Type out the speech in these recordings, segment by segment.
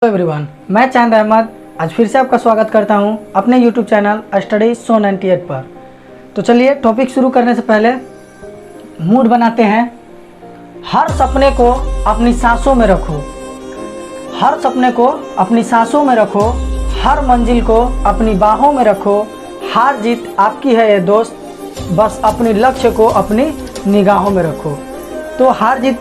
Hello everyone, मैं चांद अहमद आज फिर से आपका स्वागत करता हूं अपने यूट्यूब चैनल स्टडी सो 98 पर। तो चलिए टॉपिक शुरू करने से पहले मूड बनाते हैं। हर सपने को अपनी सांसों में रखो, हर सपने को अपनी सांसों में रखो, हर मंजिल को अपनी बाहों में रखो। हार जीत आपकी है ये दोस्त, बस अपने लक्ष्य को अपनी निगाहों में रखो। तो हार जीत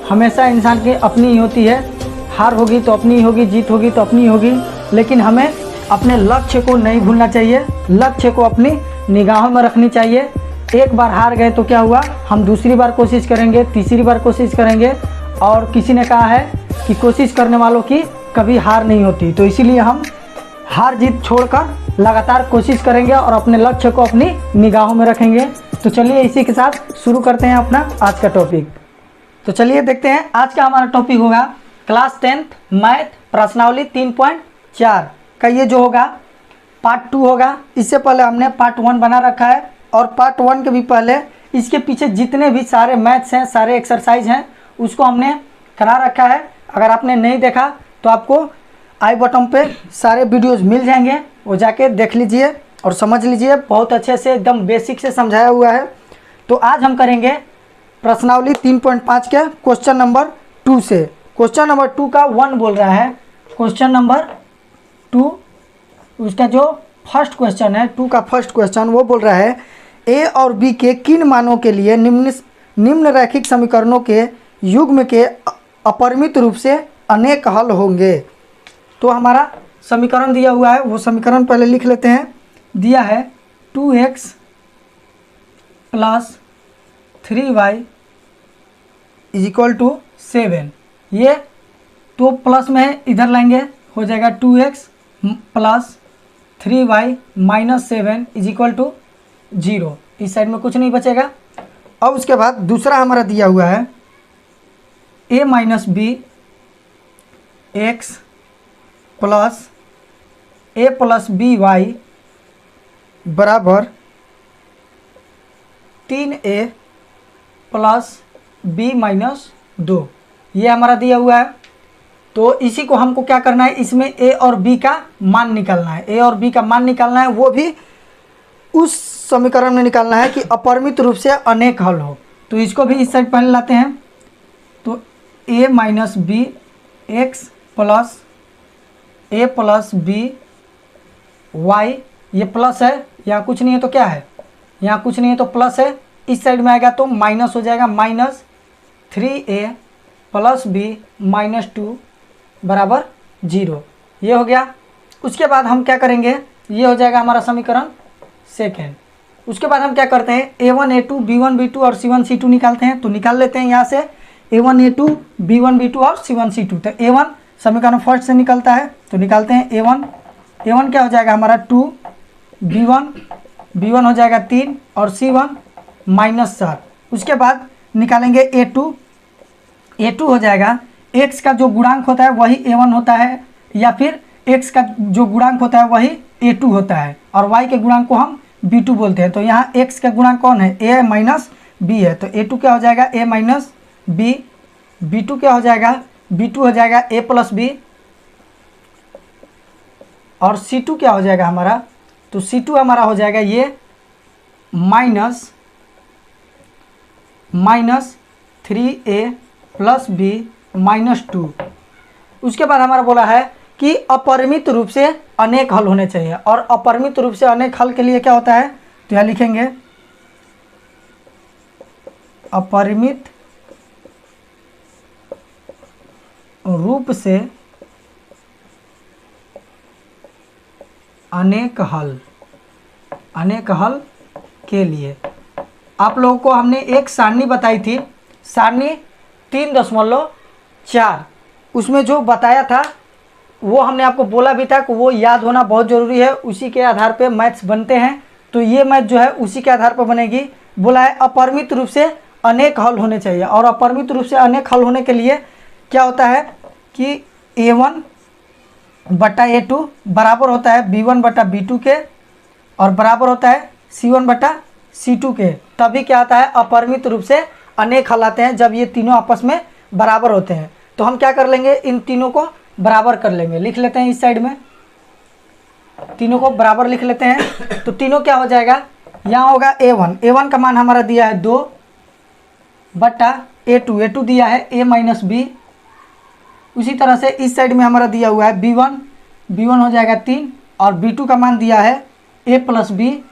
हमेशा इंसान की अपनी ही होती है। हार होगी तो अपनी होगी, जीत होगी तो अपनी होगी, लेकिन हमें अपने लक्ष्य को नहीं भूलना चाहिए। लक्ष्य को अपनी निगाहों में रखनी चाहिए। एक बार हार गए तो क्या हुआ, हम दूसरी बार कोशिश करेंगे, तीसरी बार कोशिश करेंगे। और किसी ने कहा है कि कोशिश करने वालों की कभी हार नहीं होती। तो इसीलिए हम हार जीत छोड़कर लगातार कोशिश करेंगे और अपने लक्ष्य को अपनी निगाहों में रखेंगे। तो चलिए इसी के साथ शुरू करते हैं अपना आज का टॉपिक। तो चलिए देखते हैं आज का हमारा टॉपिक होगा क्लास 10th मैथ प्रश्नावली 3.4 का। ये जो होगा पार्ट 2 होगा। इससे पहले हमने पार्ट 1 बना रखा है और पार्ट 1 के भी पहले इसके पीछे जितने भी सारे मैथ्स हैं, सारे एक्सरसाइज हैं, उसको हमने करा रखा है। अगर आपने नहीं देखा तो आपको आई बटन पे सारे वीडियोस मिल जाएंगे, वो जाके देख लीजिए और समझ लीजिए। बहुत अच्छे से एकदम बेसिक से समझाया हुआ है। तो आज हम करेंगे प्रश्नावली 3.5 के क्वेश्चन नंबर 2 से। क्वेश्चन नंबर 2 का 1 बोल रहा है। क्वेश्चन नंबर 2 उसका जो फर्स्ट क्वेश्चन है, 2 का फर्स्ट क्वेश्चन वो बोल रहा है ए और बी के किन मानों के लिए निम्न रैखिक समीकरणों के युग्म के अपरिमित रूप से अनेक हल होंगे। तो हमारा समीकरण दिया हुआ है, वो समीकरण पहले लिख लेते हैं। दिया है 2x + 3y = 7। ये तो प्लस में है, इधर लाएंगे, हो जाएगा 2x + 3y - 7 = 0। इस साइड में कुछ नहीं बचेगा। अब उसके बाद दूसरा हमारा दिया हुआ है a - b x + a + by बराबर 3a + b - 2। ये हमारा दिया हुआ है। तो इसी को हमको क्या करना है, इसमें a और b का मान निकालना है। a और b का मान निकालना है, वो भी उस समीकरण में निकालना है कि अपरिमित रूप से अनेक हल हो। तो इसको भी इस साइड पहले लाते हैं। तो a - b x + a + b y, ये प्लस है, यहाँ कुछ नहीं है तो क्या है, यहाँ कुछ नहीं है तो प्लस है। इस साइड में आएगा तो माइनस हो जाएगा, -3a + b - 2 बराबर 0। ये हो गया। उसके बाद हम क्या करेंगे, ये हो जाएगा हमारा समीकरण सेकेंड। उसके बाद हम क्या करते हैं, a1 a2 b1 b2 और c1 c2 निकालते हैं। तो निकाल लेते हैं यहाँ से a1 a2 b1 b2 और c1 c2। तो a1 समीकरण फर्स्ट से निकलता है, तो निकालते हैं a1 क्या हो जाएगा हमारा 2, b1 हो जाएगा 3 और c1 -7। उसके बाद निकालेंगे a2 हो जाएगा x का जो गुणांक होता है वही a1 होता है, या फिर x का जो गुणांक होता है वही a2 होता है, और y के गुणांक को हम b2 बोलते हैं। तो यहाँ x का गुणांक कौन है, a - b है। तो a2 क्या हो जाएगा a - b, b2 क्या हो जाएगा, b2 हो जाएगा a + b, और c2 क्या हो जाएगा हमारा, तो c2 हमारा हो जाएगा ये -3a + b - 2। उसके बाद हमारा बोला है कि अपरिमित रूप से अनेक हल होने चाहिए। और अपरिमित रूप से अनेक हल के लिए क्या होता है, तो यहाँ लिखेंगे अपरिमित रूप से अनेक हल के लिए आप लोगों को हमने एक सारणी बताई थी, सारणी 3.4। उसमें जो बताया था वो हमने आपको बोला भी था कि वो याद होना बहुत ज़रूरी है, उसी के आधार पे मैथ्स बनते हैं। तो ये मैथ जो है उसी के आधार पर बनेगी। बोला है अपरिमित रूप से अनेक हल होने चाहिए, और अपरिमित रूप से अनेक हल होने के लिए क्या होता है कि a1 बटा a2 बराबर होता है b1 बटा b2 के, और बराबर होता है c1 बटा c2 के। तभी क्या आता है, अपरिमित रूप से अनेक हल आते हैं, जब ये तीनों आपस में बराबर होते हैं। तो हम क्या कर लेंगे, इन तीनों को बराबर कर लेंगे, लिख लेते हैं इस साइड में, तीनों को बराबर लिख लेते हैं। तो तीनों क्या हो जाएगा, यहाँ होगा A1 का मान हमारा दिया है 2 बटा A2 दिया है A माइनस बी। उसी तरह से इस साइड में हमारा दिया हुआ है B1 हो जाएगा 3 और B2 का मान दिया है A प्लस बी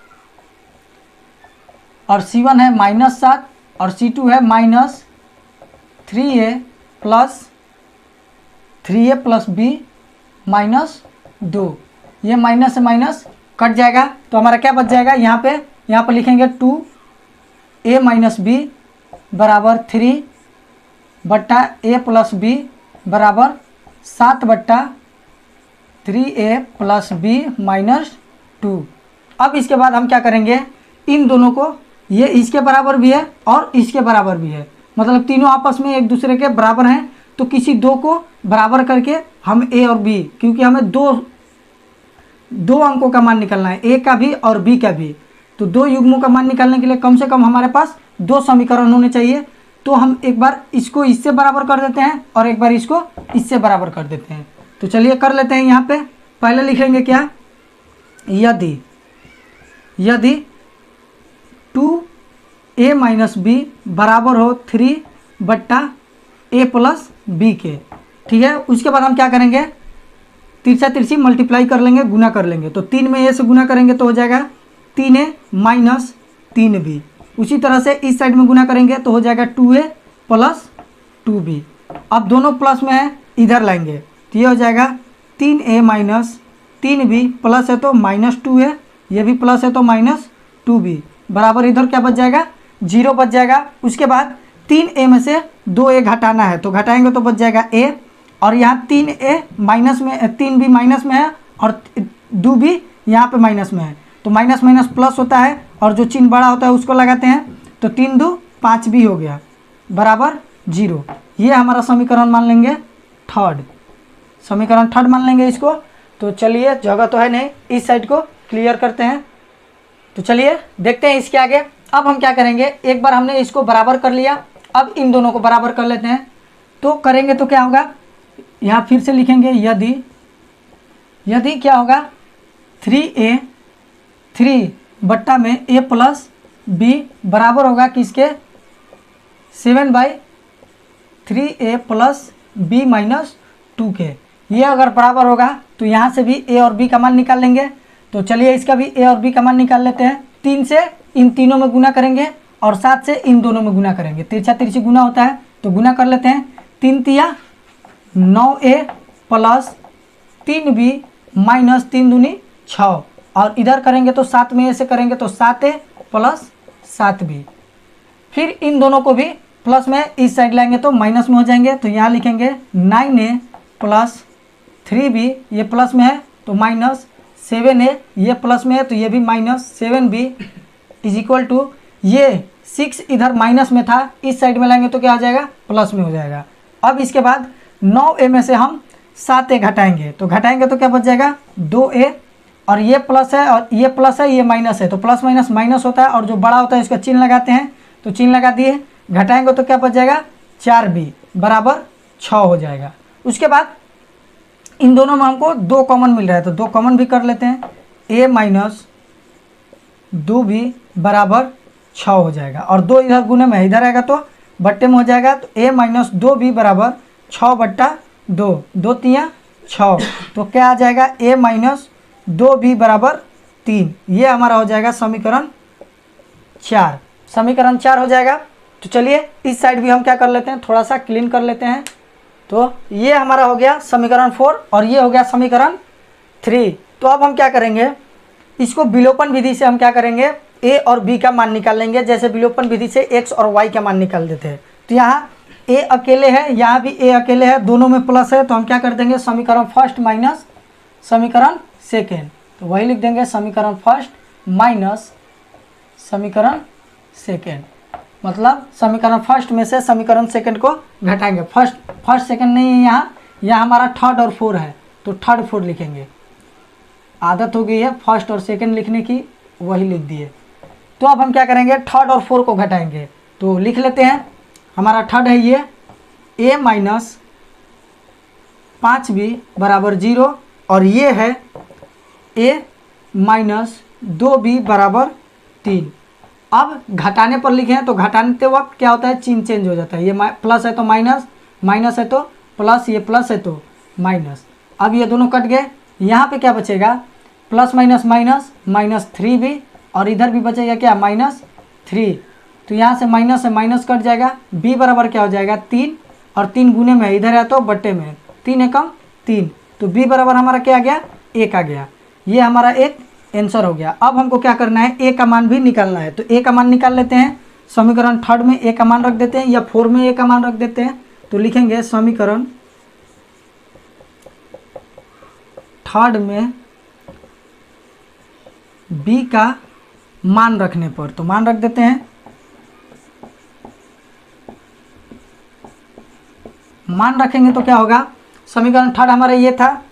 और C1 है -7 और C2 है -3A प्लस बी -2। ये माइनस से माइनस कट जाएगा तो हमारा क्या बच जाएगा, यहाँ पे लिखेंगे 2A माइनस बी बराबर 3 बट्टा A प्लस बी बराबर 7 बट्टा 3A प्लस बी -2। अब इसके बाद हम क्या करेंगे, इन दोनों को, ये इसके बराबर भी है और इसके बराबर भी है, मतलब तीनों आपस में एक दूसरे के बराबर हैं, तो किसी दो को बराबर करके हम A और B, क्योंकि हमें दो अंकों का मान निकालना है, A का भी और B का भी, तो दो युग्मों का मान निकालने के लिए कम से कम हमारे पास दो समीकरण होने चाहिए। तो हम एक बार इसको इससे बराबर कर देते हैं और एक बार इसको इससे बराबर कर देते हैं। तो चलिए कर लेते हैं। यहाँ पे पहले लिखेंगे क्या, यदि 2A माइनस बी बराबर हो 3 बट्टा A प्लस बी के, ठीक है। उसके बाद हम क्या करेंगे, तिरछा तिरछी मल्टीप्लाई कर लेंगे, गुना कर लेंगे। तो 3 में A से गुना करेंगे तो हो जाएगा 3A माइनस 3B। उसी तरह से इस साइड में गुना करेंगे तो हो जाएगा 2A प्लस 2B। अब दोनों प्लस में है, इधर लाएंगे तो ये हो जाएगा 3A माइनस 3B प्लस है तो -2A, ये भी प्लस है तो -2B बराबर, इधर क्या बच जाएगा, 0 बच जाएगा। उसके बाद 3A में से 2A घटाना है तो घटाएंगे तो बच जाएगा A, और यहाँ 3A माइनस में, 3B माइनस में है और 2B यहाँ पे माइनस में है, तो माइनस माइनस प्लस होता है और जो चिन्ह बड़ा होता है उसको लगाते हैं। तो 3 2 5B हो गया बराबर 0। ये हमारा समीकरण मान लेंगे समीकरण थर्ड मान लेंगे इसको। तो चलिए, जगह तो है नहीं, इस साइड को क्लियर करते हैं। तो चलिए देखते हैं इसके आगे। अब हम क्या करेंगे, एक बार हमने इसको बराबर कर लिया, अब इन दोनों को बराबर कर लेते हैं। तो करेंगे तो क्या होगा, यहाँ फिर से लिखेंगे यदि क्या होगा, 3A 3 बट्टा में A प्लस बी बराबर होगा किसके, 7/3A प्लस बी माइनस 2 के। ये अगर बराबर होगा तो यहाँ से भी A और B का मान निकाल लेंगे। तो चलिए इसका भी A और B का मान निकाल लेते हैं। 3 से इन तीनों में गुना करेंगे और 7 से इन दोनों में गुना करेंगे, तिरछा तिरछी गुना होता है तो गुना कर लेते हैं। 3 तिया 9A प्लस 3B माइनस 3 दूनी 6, और इधर करेंगे तो 7 में A से करेंगे तो 7A प्लस 7B। फिर इन दोनों को भी प्लस में इस साइड लाएंगे तो माइनस में हो जाएंगे, तो यहाँ लिखेंगे 9A प्लस 3B, ये प्लस में है तो माइनस 7A, ये प्लस में है तो ये भी -7B इज इक्वल टू, ये 6 इधर माइनस में था, इस साइड में लाएंगे तो क्या हो जाएगा, प्लस में हो जाएगा। अब इसके बाद 9A में से हम 7A घटाएंगे तो क्या बच जाएगा 2A, और ये प्लस है और ये प्लस है, ये माइनस है, तो प्लस माइनस माइनस होता है और जो बड़ा होता है इसका चिन्ह लगाते हैं। तो चिन्ह लगा दिए, घटाएंगे तो क्या बच जाएगा 4B बराबर 6 हो जाएगा। उसके बाद इन दोनों में हमको 2 कॉमन मिल रहा है तो 2 कॉमन भी कर लेते हैं। A माइनस 2B बराबर 6 हो जाएगा, और 2 इधर गुने में इधर आएगा तो बट्टे में हो जाएगा। तो A माइनस 2B बराबर 6 बट्टा 2, 2 तिया 6, तो क्या आ जाएगा A माइनस 2B बराबर 3। ये हमारा हो जाएगा समीकरण 4। समीकरण 4 हो जाएगा। तो चलिए इस साइड भी हम क्या कर लेते हैं, थोड़ा सा क्लीन कर लेते हैं। तो ये हमारा हो गया समीकरण 4 और ये हो गया समीकरण 3। तो अब हम क्या करेंगे, इसको विलोपन विधि से हम क्या करेंगे, A और B का मान निकाल लेंगे, जैसे विलोपन विधि से X और Y का मान निकाल देते हैं। तो यहाँ A अकेले है, यहाँ भी A अकेले है, दोनों में प्लस है, तो हम क्या कर देंगे, समीकरण फर्स्ट माइनस समीकरण सेकेंड। तो वही लिख देंगे, समीकरण फर्स्ट माइनस समीकरण सेकेंड, मतलब समीकरण फर्स्ट में से समीकरण सेकंड को घटाएंगे। फर्स्ट सेकंड नहीं है, यहाँ हमारा थर्ड और 4 है तो थर्ड 4 लिखेंगे। आदत हो गई है फर्स्ट और सेकंड लिखने की, वही लिख दिए। तो अब हम क्या करेंगे, थर्ड और 4 को घटाएंगे। तो लिख लेते हैं, हमारा थर्ड है ये A माइनस 5 भी बराबर 0 और ये है a माइनस 2b बराबर 3। अब घटाने पर लिखे हैं तो घटाने वक्त क्या होता है, चिन्ह चेंज हो जाता है। ये प्लस है तो माइनस, माइनस है तो प्लस, ये प्लस है तो माइनस। अब ये दोनों कट गए, यहाँ पे क्या बचेगा, plus minus minus, minus 3b और इधर भी बचेगा क्या, माइनस 3। तो यहाँ से माइनस कट जाएगा, b बराबर क्या हो जाएगा 3 और 3 गुने में इधर है तो बट्टे में, 3 एकम 3, तो b बराबर हमारा क्या आ गया, 1 आ गया। ये हमारा एक आंसर हो गया। अब हमको क्या करना है, a का मान भी निकालना है। तो a का मान निकाल लेते हैं। समीकरण थर्ड में a का मान रख देते हैं या 4 में a का मान रख देते हैं। तो लिखेंगे समीकरण थर्ड में b का मान रखने पर, तो मान रख देते हैं। मान रखेंगे तो क्या होगा, समीकरण थर्ड हमारा ये था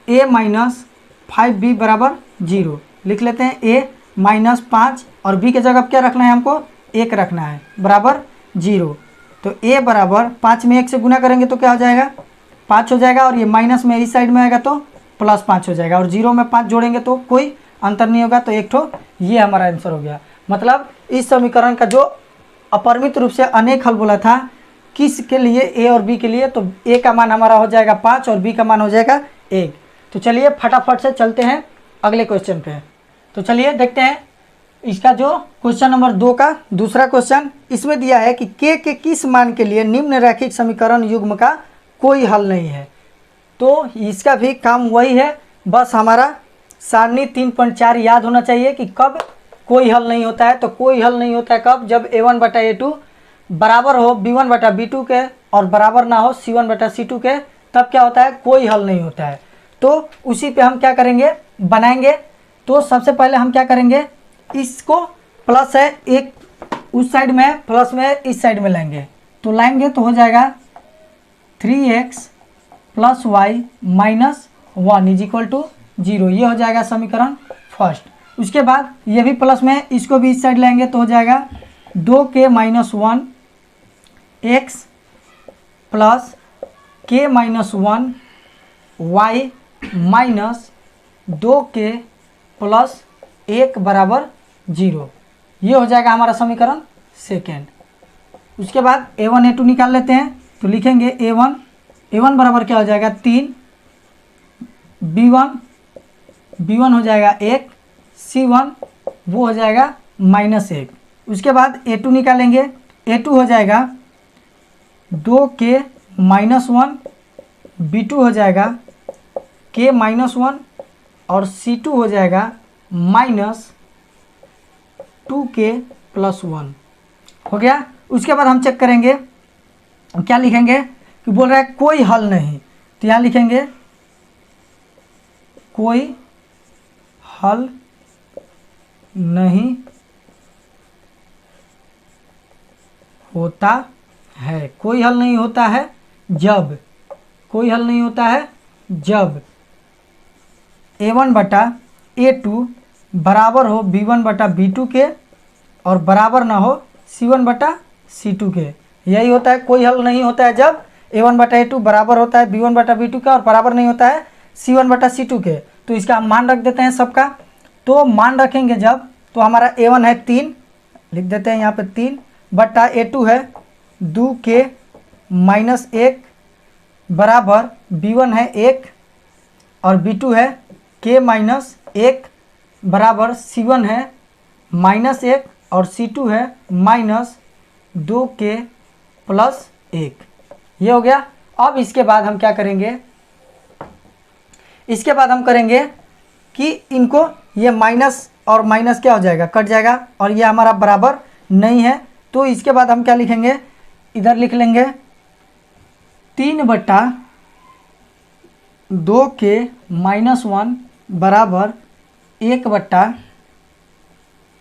a माइनस 5b बराबर 0। लिख लेते हैं a माइनस 5 और b के जगह क्या रखना है, हमको 1 रखना है, बराबर 0। तो a बराबर 5 में 1 से गुना करेंगे तो क्या हो जाएगा, 5 हो जाएगा और ये माइनस में इस साइड में आएगा तो प्लस 5 हो जाएगा और 0 में 5 जोड़ेंगे तो कोई अंतर नहीं होगा, तो एक ठो ये हमारा आंसर हो गया। मतलब इस समीकरण का जो अपरिमित रूप से अनेक हल बोला था, किस के लिए, a और b के लिए, तो a का मान हमारा हो जाएगा 5 और b का मान हो जाएगा 1। तो चलिए फटाफट से चलते हैं अगले क्वेश्चन पे। तो चलिए देखते हैं इसका जो क्वेश्चन नंबर 2 का दूसरा क्वेश्चन। इसमें दिया है कि k के किस मान के लिए निम्न रैखिक समीकरण युग्म का कोई हल नहीं है। तो इसका भी काम वही है, बस हमारा सारणी 3.4 याद होना चाहिए कि कब कोई हल नहीं होता है। तो कोई हल नहीं होता है कब, जब a1 बटा a2 बराबर हो b1 बटा b2 के और बराबर ना हो c1 बटा c2 के, तब क्या होता है, कोई हल नहीं होता है। तो उसी पे हम क्या करेंगे, बनाएंगे। तो सबसे पहले हम क्या करेंगे, इसको प्लस है एक उस साइड में, प्लस में इस साइड में लेंगे। तो लाएंगे तो हो जाएगा 3x plus Y minus 1 is equal to 0। ये हो जाएगा समीकरण फर्स्ट। उसके बाद ये भी प्लस में, इसको भी इस साइड लेंगे तो हो जाएगा 2k minus 1 x plus k minus 1 y minus 2k plus 1 बराबर 0। ये हो जाएगा हमारा समीकरण सेकेंड। उसके बाद a1 a2 निकाल लेते हैं। तो लिखेंगे a1 बराबर क्या हो जाएगा 3, b1 हो जाएगा 1, c1 वो हो जाएगा -1। उसके बाद a2 निकालेंगे। a2 हो जाएगा 2k माइनस 1, b2 हो जाएगा k माइनस 1 और c2 हो जाएगा -2k प्लस 1। हो गया। उसके बाद हम चेक करेंगे, क्या लिखेंगे कि बोल रहा है कोई हल नहीं, तो यहाँ लिखेंगे कोई हल नहीं होता है। कोई हल नहीं होता है जब, कोई हल नहीं होता है जब a1 बटा a2 बराबर हो b1 बटा b2 के और बराबर ना हो c1 बटा c2 के। यही होता है कोई हल नहीं होता है जब a1 बटा a2 बराबर होता है b1 बटा b2 का और बराबर नहीं होता है c1 बटा c2 के। तो इसका हम मान रख देते हैं सबका। तो मान रखेंगे जब, तो हमारा a1 है 3, लिख देते हैं यहाँ पे 3 बटा a2 है 2k माइनस 1 बराबर b1 है 1 और b2 है k माइनस 1 बराबर c1 है -1 और c2 है -2k प्लस 1। ये हो गया। अब इसके बाद हम क्या करेंगे, इसके बाद हम करेंगे कि इनको ये माइनस और माइनस क्या हो जाएगा, कट जाएगा और ये हमारा बराबर नहीं है। तो इसके बाद हम क्या लिखेंगे, इधर लिख लेंगे 3 बटा 2k माइनस 1 बराबर 1 बटा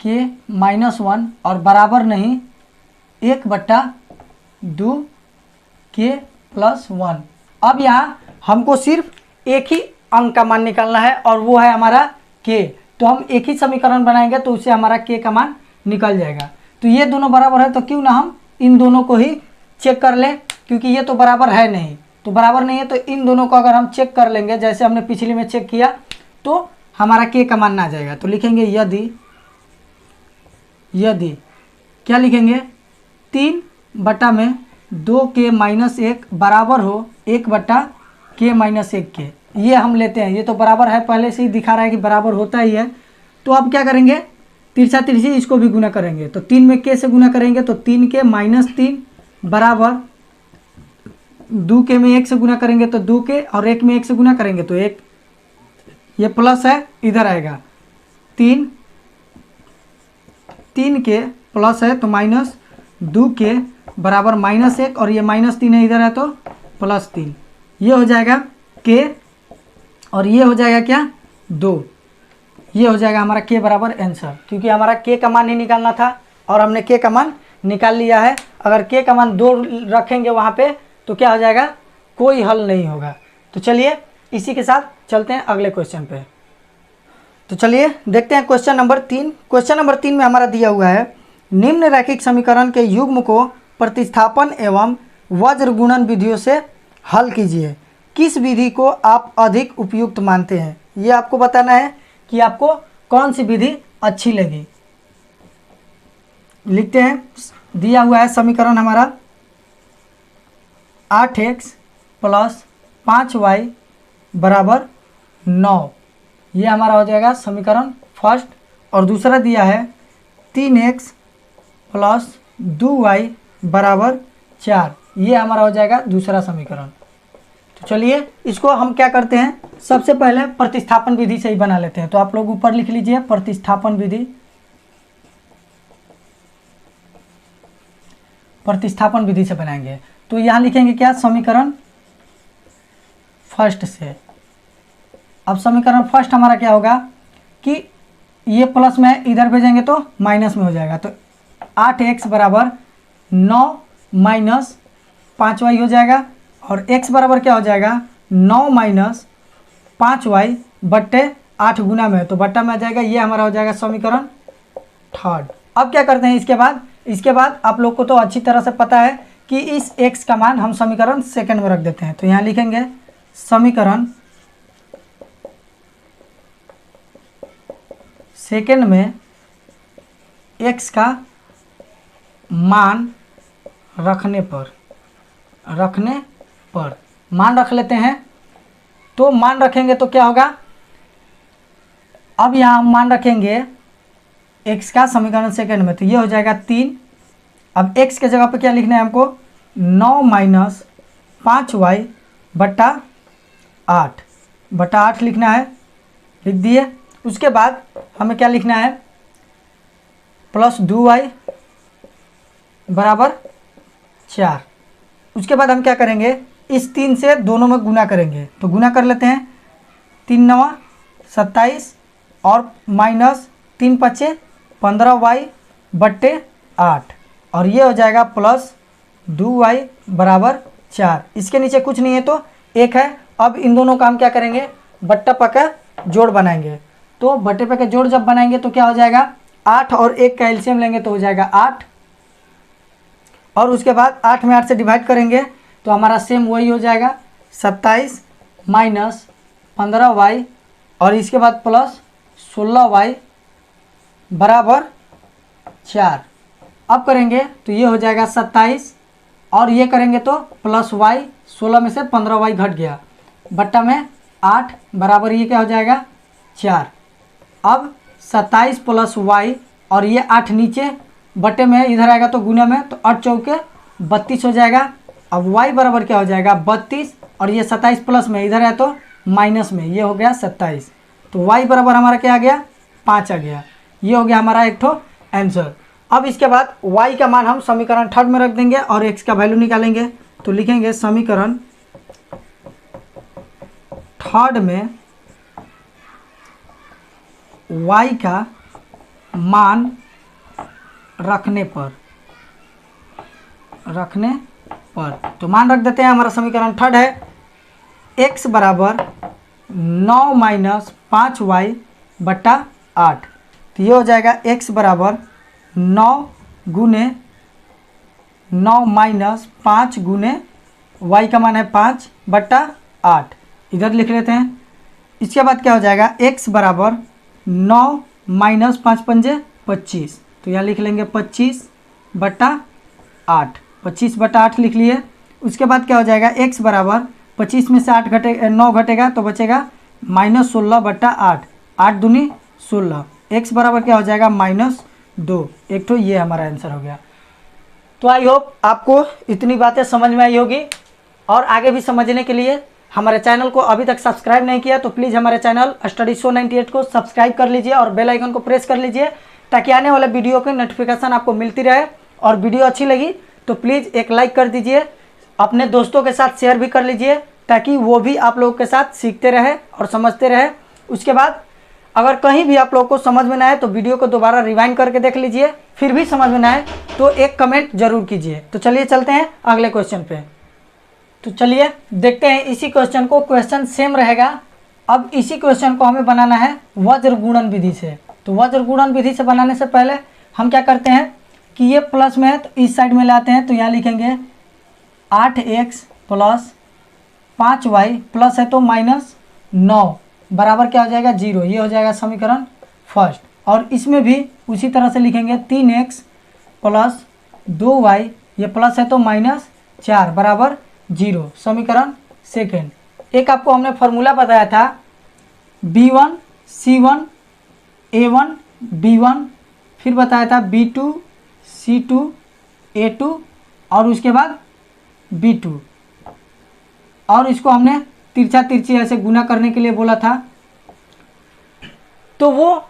k माइनस 1 और बराबर नहीं 1 बटा 2k प्लस 1। अब यहाँ हमको सिर्फ एक ही अंक का मान निकालना है और वो है हमारा k। तो हम एक ही समीकरण बनाएंगे तो उससे हमारा k का मान निकल जाएगा। तो ये दोनों बराबर है तो क्यों ना हम इन दोनों को ही चेक कर लें, क्योंकि ये तो बराबर है नहीं। तो बराबर नहीं है, तो इन दोनों को अगर हम चेक कर लेंगे जैसे हमने पिछली में चेक किया तो हमारा के का मान आ जाएगा। तो लिखेंगे यदि क्या लिखेंगे 3/2k-1 बराबर हो 1/k-1 के। ये हम लेते हैं, ये तो बराबर है, पहले से ही दिखा रहा है कि बराबर होता ही है। तो अब क्या करेंगे, तिरछा तिरछी इसको भी गुना करेंगे। तो 3 में k से गुना करेंगे तो 3k-3 बराबर 2k में 1 से गुना करेंगे तो 2k और 1 में 1 से गुना करेंगे तो 1। ये प्लस है, इधर आएगा 3k प्लस है तो माइनस 2k बराबर -1 और ये -3 है, इधर है तो +3। ये हो जाएगा k और ये हो जाएगा क्या 2। ये हो जाएगा हमारा k बराबर आंसर, क्योंकि हमारा k का मान ही निकालना था और हमने k का मान निकाल लिया है। अगर k का मान 2 रखेंगे वहाँ पे तो क्या हो जाएगा, कोई हल नहीं होगा। तो चलिए इसी के साथ चलते हैं अगले क्वेश्चन पे। तो चलिए देखते हैं क्वेश्चन नंबर 3। क्वेश्चन नंबर 3 में हमारा दिया हुआ है निम्न रैखिक समीकरण के युग्म को प्रतिस्थापन एवं वज्र गुणन विधियों से हल कीजिए। किस विधि को आप अधिक उपयुक्त मानते हैं, ये आपको बताना है कि आपको कौन सी विधि अच्छी लगी। लिखते हैं, दिया हुआ है समीकरण हमारा 8x + 5y बराबर 9। ये हमारा हो जाएगा समीकरण फर्स्ट। और दूसरा दिया है 3x + 2y बराबर 4। ये हमारा हो जाएगा दूसरा समीकरण। तो चलिए इसको हम क्या करते हैं, सबसे पहले प्रतिस्थापन विधि से ही बना लेते हैं। तो आप लोग ऊपर लिख लीजिए प्रतिस्थापन विधि। प्रतिस्थापन विधि से बनाएंगे तो यहाँ लिखेंगे क्या, समीकरण फर्स्ट से। अब समीकरण फर्स्ट हमारा क्या होगा कि ये प्लस में इधर भेजेंगे तो माइनस में हो जाएगा। तो 8x बराबर 9 माइनस 5y हो जाएगा और x बराबर क्या हो जाएगा 9 माइनस 5y बट्टे 8 गुना में, तो बट्टा में आ जाएगा। ये हमारा हो जाएगा समीकरण थर्ड। अब क्या करते हैं, इसके बाद आप लोग को तो अच्छी तरह से पता है कि इस x का मान हम समीकरण सेकंड में रख देते हैं। तो यहाँ लिखेंगे समीकरण सेकंड में x का मान रखने पर मान रख लेते हैं। तो मान रखेंगे तो क्या होगा, अब यहाँ हम मान रखेंगे x का समीकरण सेकंड में, तो ये हो जाएगा 3। अब x के जगह पे क्या लिखना है हमको, 9 माइनस 5y बट्टा 8 लिखना है, लिख दिए। उसके बाद हमें क्या लिखना है, प्लस 2y बराबर 4। उसके बाद हम क्या करेंगे, इस 3 से दोनों में गुना करेंगे। तो गुना कर लेते हैं, 3 9 27 और माइनस 3 5 15y बट्टे 8 और ये हो जाएगा प्लस 2y बराबर 4। इसके नीचे कुछ नहीं है तो 1 है। अब इन दोनों का हम क्या करेंगे, बट्टा पका जोड़ बनाएंगे। तो बट्टे पे का जोड़ जब बनाएंगे तो क्या हो जाएगा, 8 और 1 का एलसीएम लेंगे तो हो जाएगा 8 और उसके बाद 8 में 8 से डिवाइड करेंगे तो हमारा सेम वही हो जाएगा 27 माइनस 15y और इसके बाद प्लस 16y बराबर 4। अब करेंगे तो ये हो जाएगा 27 और ये करेंगे तो प्लस y, 16 में से 15y घट गया, बट्टा में 8 बराबर ये क्या हो जाएगा 4। अब 27 प्लस y और ये 8 नीचे बटे में इधर आएगा तो गुना में, तो 8 चौके 32 हो जाएगा। अब y बराबर क्या हो जाएगा 32 और ये 27 प्लस में इधर है तो माइनस में, ये हो गया 27। तो y बराबर हमारा क्या आ गया 5 आ गया। ये हो गया हमारा एक ठो आंसर। अब इसके बाद y का मान हम समीकरण थर्ड में रख देंगे और x का वैल्यू निकालेंगे। तो लिखेंगे समीकरण थर्ड में y का मान रखने पर तो मान रख देते हैं। हमारा समीकरण थर्ड है x बराबर 9 माइनस 5y बट्टा 8। तो ये हो जाएगा x बराबर 9 गुने 9 माइनस 5 गुने y का मान है 5/8, इधर लिख लेते हैं। इसके बाद क्या हो जाएगा, x बराबर 9 माइनस 5 पंजे 25, तो यहाँ लिख लेंगे 25/8, 25/8 लिख लिए। उसके बाद क्या हो जाएगा, x बराबर 25 में से 9 घटेगा तो बचेगा -16/8, 8 दूनी 16, x बराबर क्या हो जाएगा -2, एक तो ये हमारा आंसर हो गया। तो आई होप आपको इतनी बातें समझ में आई होगी, और आगे भी समझने के लिए हमारे चैनल को अभी तक सब्सक्राइब नहीं किया तो प्लीज़ हमारे चैनल स्टडी शो 98 को सब्सक्राइब कर लीजिए और बेल आइकन को प्रेस कर लीजिए, ताकि आने वाले वीडियो की नोटिफिकेशन आपको मिलती रहे। और वीडियो अच्छी लगी तो प्लीज़ एक लाइक कर दीजिए, अपने दोस्तों के साथ शेयर भी कर लीजिए, ताकि वो भी आप लोगों के साथ सीखते रहे और समझते रहे। उसके बाद अगर कहीं भी आप लोगों को समझ में ना आए तो वीडियो को दोबारा रिवाइंड करके देख लीजिए, फिर भी समझ में ना आए तो एक कमेंट जरूर कीजिए। तो चलिए चलते हैं अगले क्वेश्चन पे। तो चलिए देखते हैं इसी क्वेश्चन को, क्वेश्चन सेम रहेगा। अब इसी क्वेश्चन को हमें बनाना है वज्र गुणन विधि से। तो वज्र गुणन विधि से बनाने से पहले हम क्या करते हैं कि ये प्लस में है तो इस साइड में लाते हैं, तो यहाँ लिखेंगे 8x प्लस 5y प्लस है तो -9 बराबर क्या हो जाएगा 0, ये हो जाएगा समीकरण फर्स्ट। और इसमें भी उसी तरह से लिखेंगे 3x प्लस 2y, ये प्लस है तो -4 बराबर 0, समीकरण सेकेंड। एक आपको हमने फॉर्मूला बताया था b1 c1 a1 b1, फिर बताया था b2 c2 a2 और उसके बाद b2, और इसको हमने तिरछा तिरछी ऐसे गुना करने के लिए बोला था। तो वो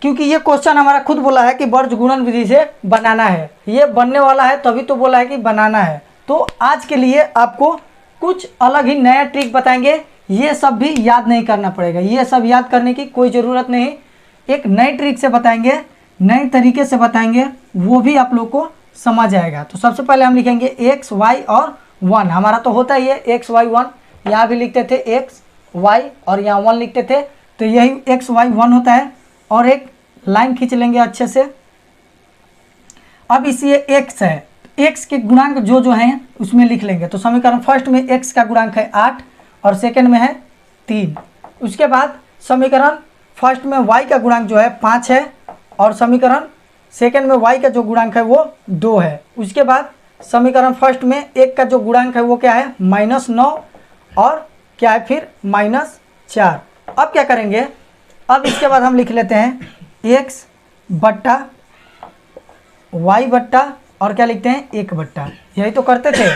क्योंकि ये क्वेश्चन हमारा खुद बोला है कि वज्र गुणन विधि से बनाना है, ये बनने वाला है तभी तो बोला है कि बनाना है। तो आज के लिए आपको कुछ अलग ही नया ट्रिक बताएंगे, ये सब भी याद नहीं करना पड़ेगा, ये सब याद करने की कोई ज़रूरत नहीं, एक नई ट्रिक से बताएंगे, नए तरीके से बताएंगे, वो भी आप लोग को समझ आएगा। तो सबसे पहले हम लिखेंगे x y और 1, हमारा तो होता ही है x y 1, यहाँ भी लिखते थे x y और यहाँ 1 लिखते थे, तो यही x y 1 होता है। और एक लाइन खींच लेंगे अच्छे से। अब इस ये x है, x के गुणांक जो जो हैं उसमें लिख लेंगे। तो समीकरण फर्स्ट में x का गुणांक है 8 और सेकंड में है 3। उसके बाद समीकरण फर्स्ट में y का गुणांक जो है 5 है और समीकरण सेकंड में y का जो गुणांक है वो 2 है। उसके बाद समीकरण फर्स्ट में 1 का जो गुणांक है वो क्या है -9 और क्या है फिर -4। अब क्या करेंगे, अब इसके बाद हम लिख लेते हैं x बट्टा y बट्टा और क्या लिखते हैं 1 बट्टा, यही तो करते थे।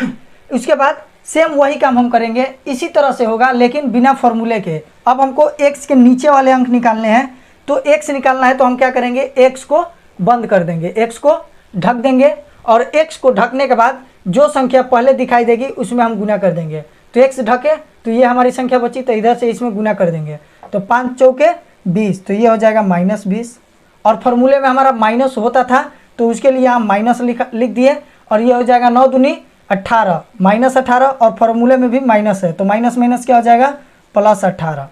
उसके बाद सेम वही काम हम करेंगे, इसी तरह से होगा लेकिन बिना फॉर्मूले के। अब हमको x के नीचे वाले अंक निकालने हैं, तो x निकालना है तो हम क्या करेंगे, x को बंद कर देंगे, x को ढक देंगे और x को ढकने के बाद जो संख्या पहले दिखाई देगी उसमें हम गुना कर देंगे। तो x ढके तो ये हमारी संख्या बची, तो इधर से इसमें गुना कर देंगे, तो 5 चौके 20, तो ये हो जाएगा -20। और फॉर्मूले में हमारा माइनस होता था तो उसके लिए हम माइनस लिख दिए, और ये हो जाएगा 9 दूनी 18 -18, और फॉर्मूले में भी माइनस है तो माइनस माइनस क्या हो जाएगा +18।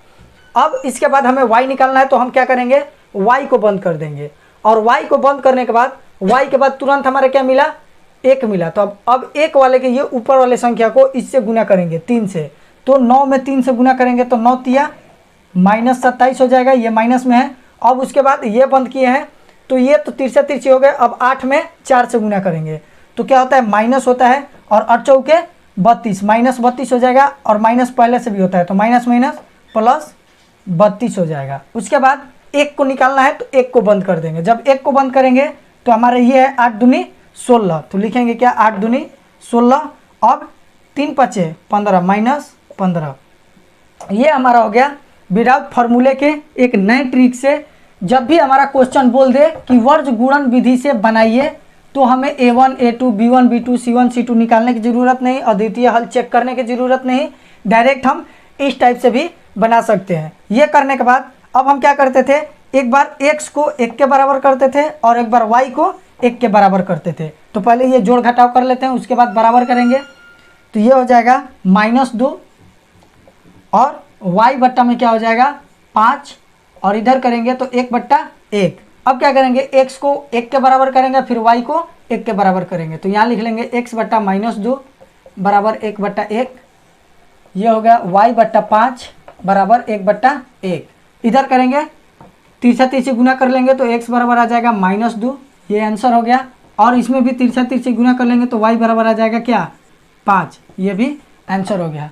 अब इसके बाद हमें y निकालना है तो हम क्या करेंगे, y को बंद कर देंगे, और y को बंद करने के बाद y के बाद तुरंत हमारे क्या मिला 1 मिला। तो अब 1 वाले के ये ऊपर वाले संख्या को इससे गुना करेंगे 3 से, तो 9 में 3 से गुना करेंगे तो 9 तिया -27 हो जाएगा, ये माइनस में है। अब उसके बाद ये बंद किए हैं तो ये तो तिरछा तिरछी हो गए। अब 8 में 4 से गुना करेंगे तो क्या होता है माइनस होता है, और 8 चौके 32 -32 हो जाएगा, और माइनस पहले से भी होता है तो माइनस माइनस +32 हो जाएगा। उसके बाद 1 को निकालना है तो 1 को बंद कर देंगे, जब 1 को बंद करेंगे तो हमारे ये है 8 दूनी 16, तो लिखेंगे क्या 8 दूनी 16। अब 3 पचे 15 -15, ये हमारा हो गया विदाउट फॉर्मूले के एक नए ट्रिक से। जब भी हमारा क्वेश्चन बोल दे कि वज्र गुणन विधि से बनाइए तो हमें a1 a2 b1 b2 c1 c2 निकालने की ज़रूरत नहीं, अद्वितीय हल चेक करने की ज़रूरत नहीं, डायरेक्ट हम इस टाइप से भी बना सकते हैं। ये करने के बाद अब हम क्या करते थे, एक बार x को 1 के बराबर करते थे और एक बार y को 1 के बराबर करते थे। तो पहले ये जोड़ घटाव कर लेते हैं, उसके बाद बराबर करेंगे, तो ये हो जाएगा -2 और y बट्टा में क्या हो जाएगा 5, और इधर करेंगे तो 1/1। अब क्या करेंगे, x को 1 के बराबर करेंगे, फिर y को 1 के बराबर करेंगे, तो यहाँ लिख लेंगे x बट्टा -2 बराबर 1/1, ये हो गया y/5 बराबर 1/1। इधर करेंगे तिरछा तिरछी गुना कर लेंगे तो x बराबर आ जाएगा -2, ये आंसर हो गया। और इसमें भी तिरछा तिरछी गुना कर लेंगे तो y बराबर आ जाएगा क्या, 5, ये भी आंसर हो गया।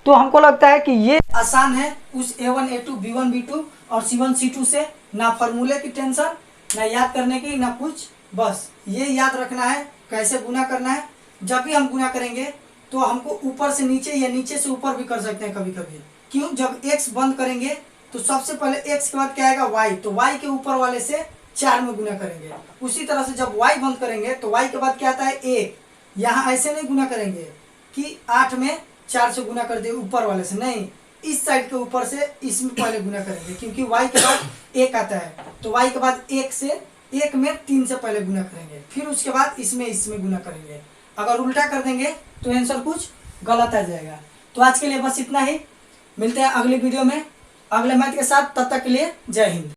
तो हमको लगता है कि ये आसान है, उस A1 A2 B1 B2 और C1 C2 से, ना फार्मूले की टेंशन, ना याद करने की, ना कुछ, बस ये याद रखना है कैसे गुना करना है। जब भी हम गुना करेंगे तो हमको ऊपर से नीचे या नीचे से ऊपर भी कर सकते हैं कभी कभी। क्यों, जब x बंद करेंगे तो सबसे पहले x के बाद क्या आएगा y, तो y के ऊपर वाले से 4 में गुना करेंगे। उसी तरह से जब y बंद करेंगे तो y के बाद क्या आता है 1, यहाँ ऐसे नहीं गुना करेंगे कि 8 में 4 से गुना कर दे ऊपर वाले से, नहीं, इस साइड के ऊपर से इसमें पहले गुना करेंगे, क्योंकि y के बाद 1 आता है, तो y के बाद 1 में 3 से पहले गुना करेंगे, फिर उसके बाद इसमें गुना करेंगे। अगर उल्टा कर देंगे तो आंसर कुछ गलत आ जाएगा। तो आज के लिए बस इतना ही, मिलते हैं अगली वीडियो में अगले मैथ के साथ, तब तक के लिए जय हिंद।